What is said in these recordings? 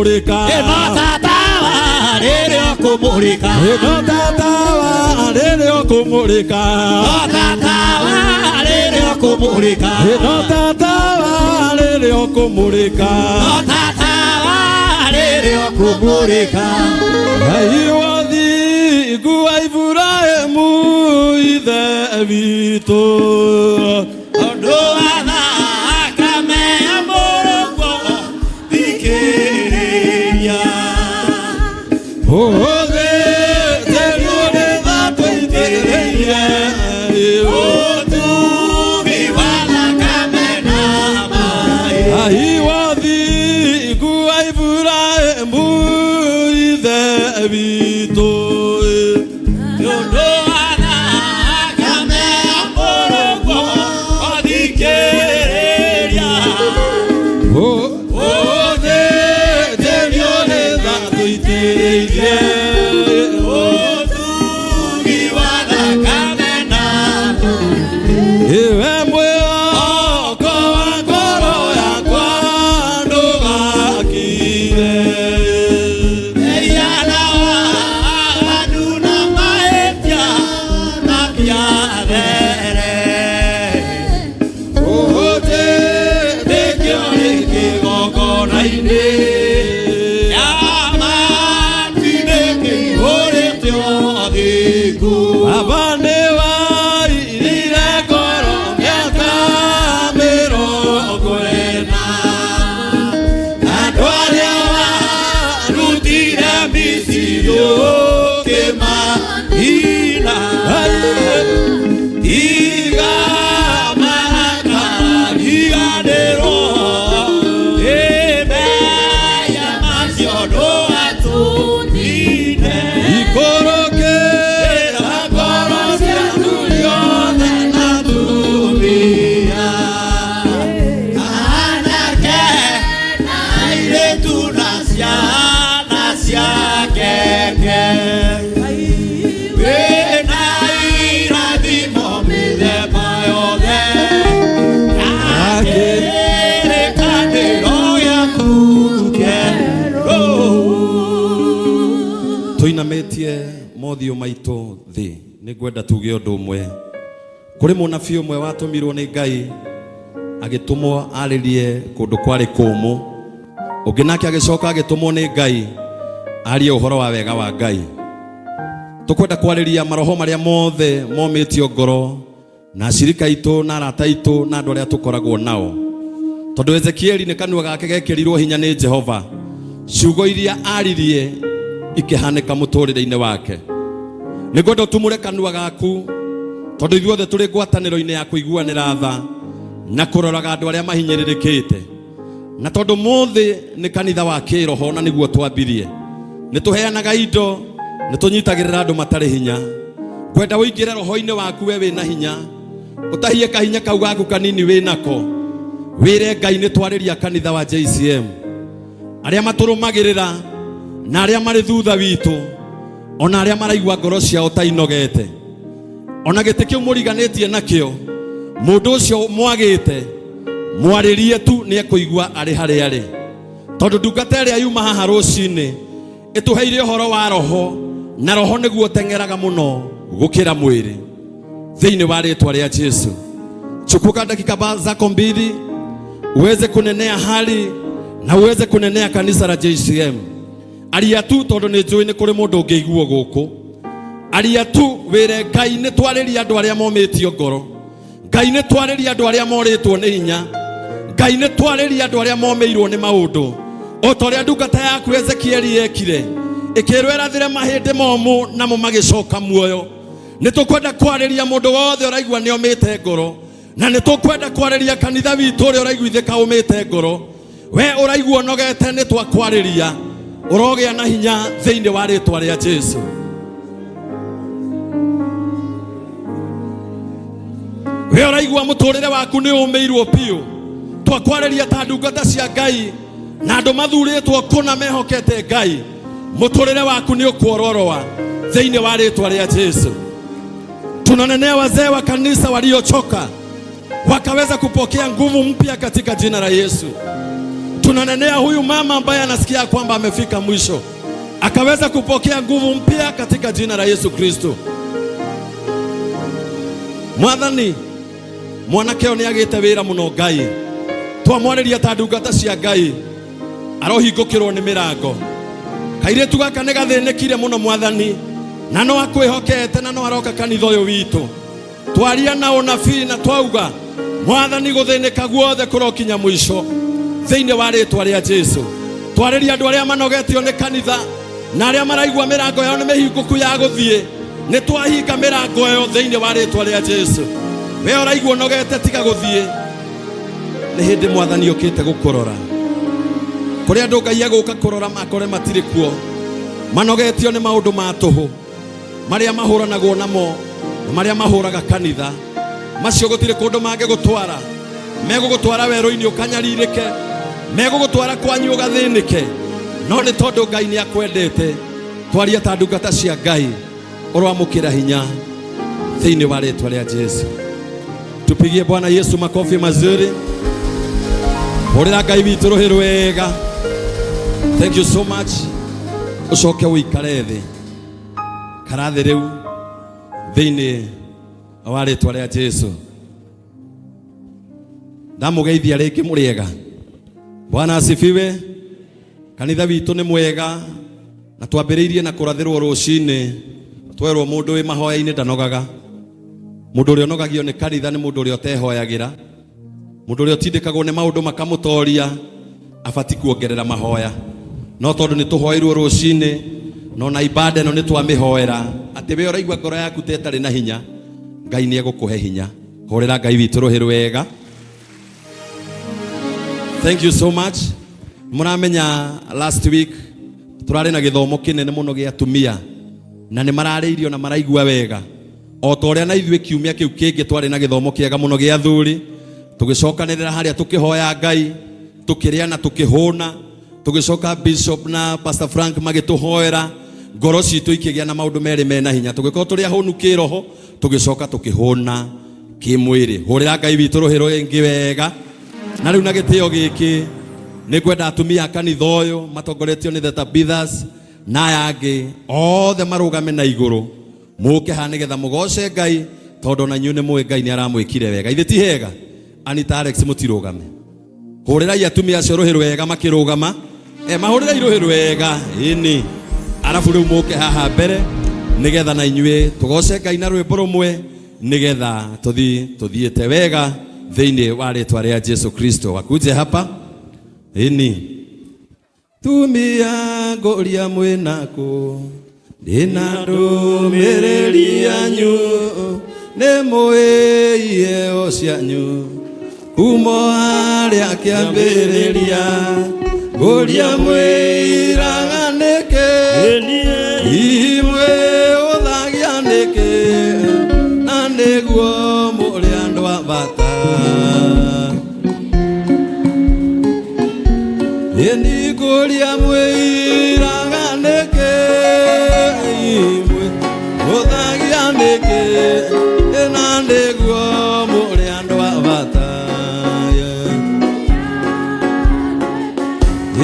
kumurika. Inotatawa rĩrĩ kumurika. Inotatawa rĩrĩ kumurika. Inotatawa rĩrĩ kumurika. Inotatawa rĩrĩ kumurika. Inotatawa rĩrĩ kumurika. Aiwathi gua Ibrahimu ithe witũ. Ũndũ wa thakame ya Mũrungu thikĩrĩria. Ũtugi wa thakame na maĩ. Aiwathi gua Ibrahimu ithe witũ. Ũndũ wa thakame ya Mũrungu thikĩrĩria. Ũtugi wa thakame na Iwe mwĩhoko wa ngoro yakwa ndũgakire. Eyana waganu na mahĩtia matiathere. Ũthĩtĩkio nĩ kĩgongona-inĩ. Nyamatu-inĩ kĩihũrĩte ũthingu. Baba nĩ wairire ngoro mĩaka 40. Andũ arĩa warutire Misiri ũkĩmahina. Iga marakara iganĩrwo. Ĩmeya macio ndũgatũnine. Ikũrũkĩra ngoro cia tũriothe na Tumia anake na airĩtu na ciana cia keke. Wĩna irathimo mĩthemba yothe. Na kĩrĩkanĩro gĩaku kĩerũ. Tuinamĩtie mothiũ maitũ thĩ. Nĩngwenda tuge ũndũ ũmwe. Kũrĩ mũnabii ũmwe watũmirwo nĩ Ngai agĩtũmwo arĩrie kũndũ kwarĩ kũmũ. Ũngĩ nake agĩcoka agĩtũmwo nĩ Ngai arie ũhoro wa wega wa Ngai. Tũkwenda kwarĩria maroho marĩa mothe momĩtio ngoro na acirika itũ na arata itũ na andũ arĩa tũkoragwo nao. Tondũ Ezekieli nĩ kanua gake gekĩrirwo hinya nĩ Jehova. Ciugo iria aririe ikĩhanĩka mũtũrĩre-inĩ wake. Nĩngwenda ũtumũre kanua gaku tondũ ithuothe tũrĩ ngwatanĩro-inĩ ya kũiguanĩra tha na kũroraga andũ arĩa mahinyĩrĩrĩkĩte. Na tondũ mũthĩ nĩ kanitha wa kĩroho na nĩguo twambirie. Nĩ tũheanaga indo, nĩ tũnyitagĩrĩra andũ matarĩ hinya. Kwenda ũingĩre roho-inĩ waku we wĩna hinya. Ũtahie kahinya kau gaku kanini wĩnako. Wĩre Ngai nĩ twarĩria kanitha wa JCM. Arĩa matũrũmagĩrĩra na arĩa marĩ thutha witũ. Ona arĩa maraigua ngoro ciao ta inogete. Ona gĩtĩ kĩu mũriganĩtie nakĩo. Mũndũ ũcio mwagĩte mwarĩrie tu nĩ ekũigua arĩ harĩa arĩ. Tondũ ndungata ĩrĩa yuma haha rũcinĩ ĩtũheire ũhoro wa roho, na roho nĩguo teng'eraga mũno gũkĩra mwĩrĩ. Thĩinĩ wa rĩtwa rĩa Jesu. Chukua dakika zako mbili uweze kunenea hali na uweze kunenea kanisa la JCM. Aria tu tondũ nĩ njũĩ nĩ kũrĩ mũndũ ũngĩiguo gũkũ. Aria tu wĩre Ngai nĩ twarĩria andũ arĩa momĩtio ngoro. Ngai nĩ twarĩria andũ arĩa morĩtwo nĩ hinya. Ngai nĩ twarĩria andũ arĩa momĩirwo nĩ maũndũ. O ta ũrĩa ndungata yaku Ezekieli yekire, ĩkĩrwo ĩrathĩre mahĩndĩ momũ namo magĩcoka muoyo. Nĩ tũkwenda kwarĩria mũndũ wothe ũraigua nĩ omĩte ngoro, na nĩ tũkwenda kwarĩria kanitha witũ ũrĩa ũraiguithĩka ũmĩte ngoro. We ũraigua nogete nĩ twakwarĩria, ũrogĩa na hinya thĩinĩ wa rĩtwa rĩa Jesu. We ũraigua mũtũrĩre waku nĩ ũmĩirwo piũ, twakwarĩria ta ndungata cia Ngai na andũ mathurĩtwo kũna mehokete Ngai. Mũtũrĩre waku nĩ ũkwororoa thĩinĩ wa rĩtwa rĩa Jesu. Tunanenea wazee wa kanisa waliochoka wakaweza kupokea nguvu mpya katika jina la Yesu. Tunanenea huyu mama ambaye anasikia kwamba amefika mwisho, akaweza kupokea nguvu mpya katika jina la Yesu Kristo. Mwathani mwanake oni agite wira muno Ngai, twamwareria ta ndungata cia Ngai, arohingukirwo ni mirango. Kairitu gaka nĩ gathĩnĩkire muno Mwathani, na no akwĩhokete na no aroka kanitha ũyũ witũ. Twaria na ũnabii na twauga Mwathani gũthĩnĩka guothe kũrokinya mũico thĩinĩ wa rĩĩtwa rĩa Jesũ. Twarĩria andũ arĩa manogetio nĩ kanitha na arĩa maraigua mĩrango yao nĩ mĩhingũku ya gũthiĩ, nĩ twahinga mĩrango ĩyo thĩinĩ wa rĩĩtwa rĩa Jesũ. We ũraigua nogete tiga gũthiĩ, nĩ hĩndĩ Mwathani ũkĩte gũkũrora. Kũrĩa andũ Ngai agũka kũrora makore matirĩ kuo, manogetio nĩ maũndũ ma tũhũ marĩa mahũranagwo namo, marĩa mahũraga kanitha. Macio gũtirĩ kũndũ mangĩgũtwara, megũgũtwara werũ-inĩ ũkanyarirĩke, megũgũtwara kwanyu ũgathĩnĩke. No nĩ tondũ Ngai nĩ akwendete, twaria ta ndungata cia Ngai, ũroamũkĩra hinya thĩinĩ wa rĩĩtwa rĩa Jesũ. Tupigie Bwana Yesu makofi mazuri. Hũrĩra Ngai witũ rũhĩ rwega. Thank you so much. Ucoke ũikare thĩ, karathĩ rĩu thĩinĩ wa rĩĩtwa rĩa Jesũ. Ndamũgeithia rĩngĩ mũrĩega. Bwana asifiwe. Kanitha witũ nĩ mwega, na twambĩrĩirie na kũrathĩrwo rũcinĩ. Twerwo mũndũ wĩ mahoya-inĩ ndanogaga. Mũndũ ũrĩa ũnogagio nĩ kanitha nĩ mũndũ ũrĩa ũtehoyagĩra. Mũndũ ũrĩa ũtindĩkagwo nĩ maũndũ makamũtoria abati kuongerera mahoya. No tondũ nĩ tũhoirwo rũcinĩ, no na ibada ĩno nĩ twamĩhoera atĩ we ũraigua ngoro yaku ta ĩtarĩ na hinya, Ngai nĩ egũkũhe hinya. Hũrĩra Ngai witũ rũhĩ rwega. Thank you so much. Mũramenya last week tũrarĩ na gĩthomo kĩnene mũno gĩa atumia, na nĩ mararĩirio na maraigua wega. O ta ũrĩa na ithuĩ kiumia kĩu kĩngĩ twarĩ na gĩthomo kĩega mũno gĩa athuri, tũgĩcokanĩrĩra harĩa tũkĩhoya Ngai, tũkĩrĩa na tũkĩhũna, tũgĩcoka Bishop na Pastor Frank magĩtũhoera, ngoro citũ ikĩgĩa na maũndũ merĩ mena hinya. Tũgĩkorwo tũrĩ ahũnu kĩroho, tũgĩcoka tũkĩhũna kĩmwĩrĩ. Hũrĩra Ngai witũ rũhĩ rwĩngĩ wega. Na rĩu na gĩtĩo gĩkĩ nĩ ngwenda atumia a kanitha ũyũ matongoretio nĩ the Tabithas na aya angĩ othe marũgame na igũrũ, mũke ha nĩgetha mũgoce Ngai, tondũ na inyuĩ nĩ mũĩ Ngai nĩ aramwĩkire wega. Ithe ti hega? Anita Alex mũtirũgame. Hũrĩrai atumia acio rũhĩ rwega makĩrũgama. Mahũrĩrai rũhĩ rwega. Ĩni. Arabu rĩu mũke haha mbere nĩgetha na inyuĩ tũgoce Ngai na rwĩmbo rũmwe nĩgetha tũthiĩte wega thĩinĩ wa rĩĩtwa rĩa Jesũ Kristo. Wakuje hapa. Ĩni. Tumia ngũria mwĩnakũ, ndĩna ndũmĩrĩri yanyu, nĩ mũĩ iheo cianyu kuma harĩa kĩambĩrĩria. Ngũria mwĩraga nĩkĩ, imwe ũthagia nĩkĩ, na nĩguo mũrĩ andũ a bata. Ĩni ngũria mwĩraga nĩkĩ, imwe ũthagia nĩkĩ, na nĩguo mũrĩ andũ a bata.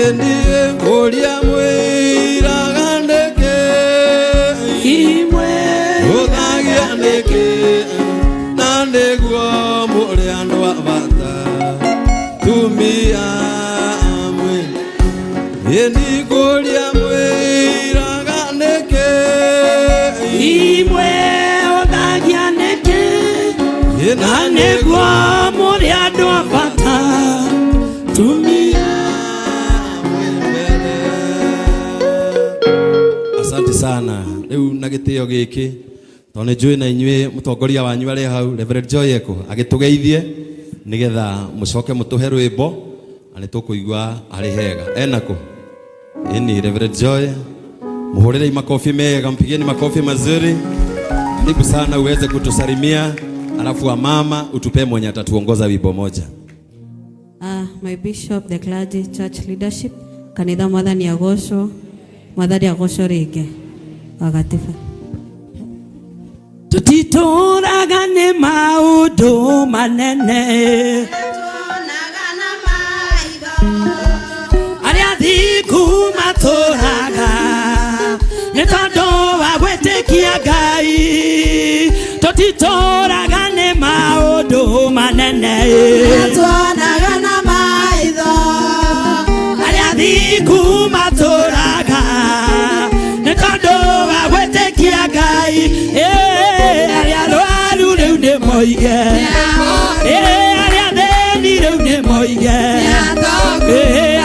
Ĩni ngũria mwĩraga nĩkĩ, imwe ũthagia nĩkĩ, na nĩguo mũrĩ andũ a bata. Tumia ĩni ngũria mwĩraga nĩkĩ, imwe ũthagia nĩkĩ, na nĩguo mũrĩ andũ a bata. Tumia mwĩmbere. Asante sana. Rĩu na gĩtĩo gĩkĩ tondũ nĩ njũĩ na inyuĩ mũtongoria wanyu arĩ hau, Reverend Joy Eko, agĩtũgeithie nĩgetha mũcoke mũtũhe rwĩmbo na nĩ tũkũigua arĩ hega. Enako Ĩni Reverend Joy, muhurire makofi mega, mpigeni makofi mazuri. Karibu sana uweze kutusalimia, alafu wa mama utupe mwenye atatuongoza wimbo moja. My bishop, the clergy, church leadership, kanitha mwathani agocwo, mwathani agocwo rĩngĩ wagatiba. Tutitũraga nĩ maũndũ manene, tuonaga na maitho titoraga nĩ maũndũ manene Tuonaga na maitho arĩa athingu matũraga nĩ tondũ wa gwĩtĩkia Ngai arĩa arũaru rĩu nĩ moige arĩa athĩni rĩu nĩ moige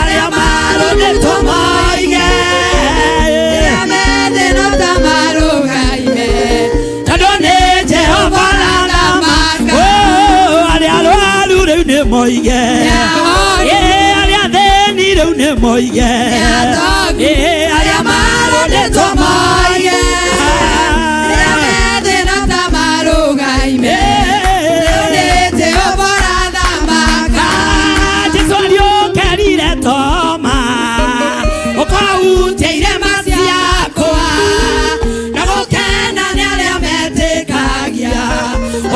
arĩa marũnĩtwo moige arĩa methĩna ta marũgaime tondũ nĩ Jehova arathamaka arĩa arũaru rĩu nĩ moige arĩa athĩni rĩu nĩ moige arĩa marũnĩtwo moige arĩa methĩna ta marũgaime nĩ Jehova arathamaka Jesũ ariũkĩrire Toma ũkahutia irema ciakwa na gũkena nĩ arĩa metĩkagia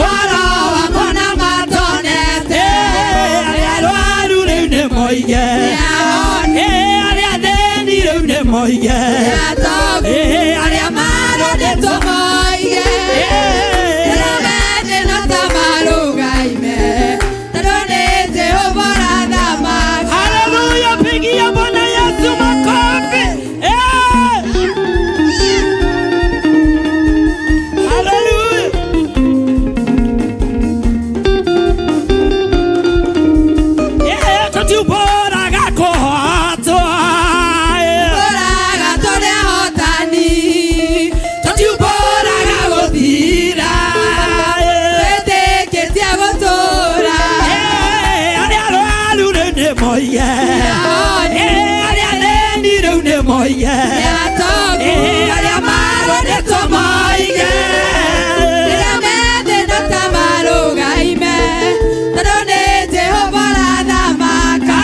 ũhoro wakwa na matonete arĩa arũaru rĩu nĩ moige arĩa athĩni rĩu nĩ moige arĩa marũnĩtwo moige arĩa methĩna ta marũgaime tondũ nĩ Jehova arathamaka Haleluya, pigia Bwana Yesu makofi. Haleluya. Tũtiũmbũraga kũhotwo. Tũraga tũrĩ ahotani Tũtiũmbũraga gũthira. twĩtĩkĩtie gũtũũra Arĩa arũaru rĩu nĩ moige. Arĩa athĩni rĩu nĩ moige. Arĩa marũnĩtwo moige. arĩa methĩna ta marũgaime tondũ nĩ Jehova arathamaka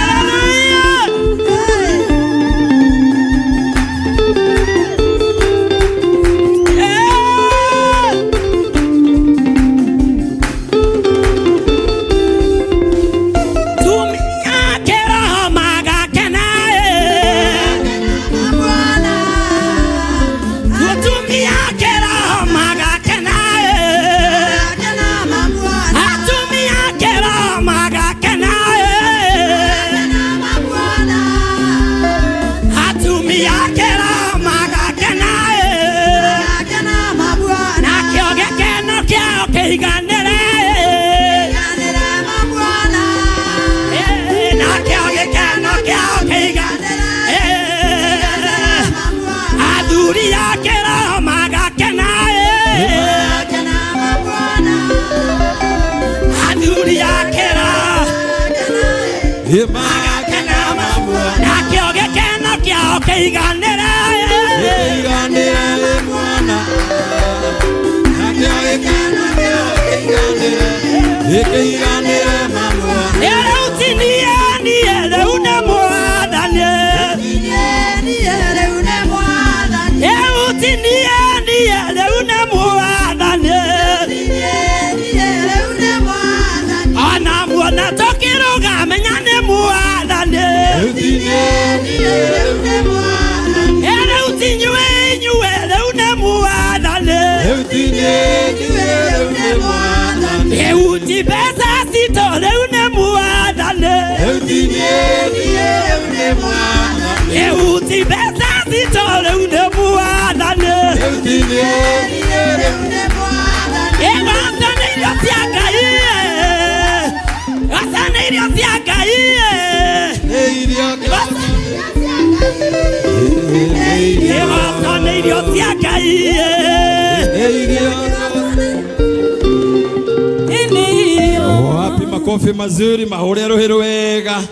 Wapi makofi mazuri mahore rohero wega.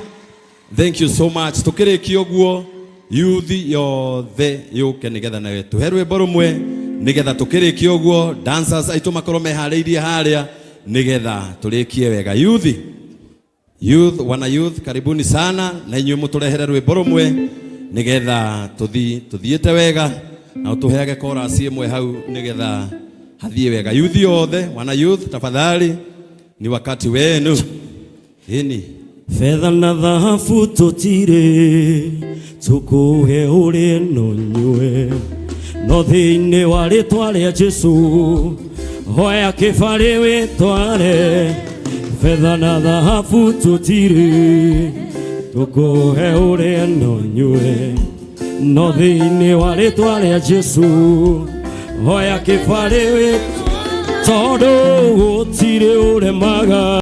Thank you so much. Tukirĩkia ũguo youth yothe yũke nĩgetha nawe tũherwe boromwe nĩgetha tukĩrĩkia ũguo dancers aitũ makorwo meharĩirie harĩa nĩgetha tũrĩkie wega. Youth wana youth karibuni sana na inyuĩ mũtũrehere rwĩmbo rũmwe nĩgetha tuthiĩte wega na ũtũheage chorus ĩmwe hau nĩgetha hathiĩ wega. Youth yothe wana youth tafadhali ni wakati wenu. Hini fedha na dhahabu tutire tukuhe uri no nyue no thĩinĩ wa rĩtwa rĩa Jesũ hoya kĩbarĩ wĩtware, fedha na dhahabu tũtirĩ, tũkũhe ũrĩa no nyue, no thĩinĩ wa rĩtwa rĩa Jesũ, hoya kĩbarĩ wĩtware, tondũ gũtirĩ ũremaga.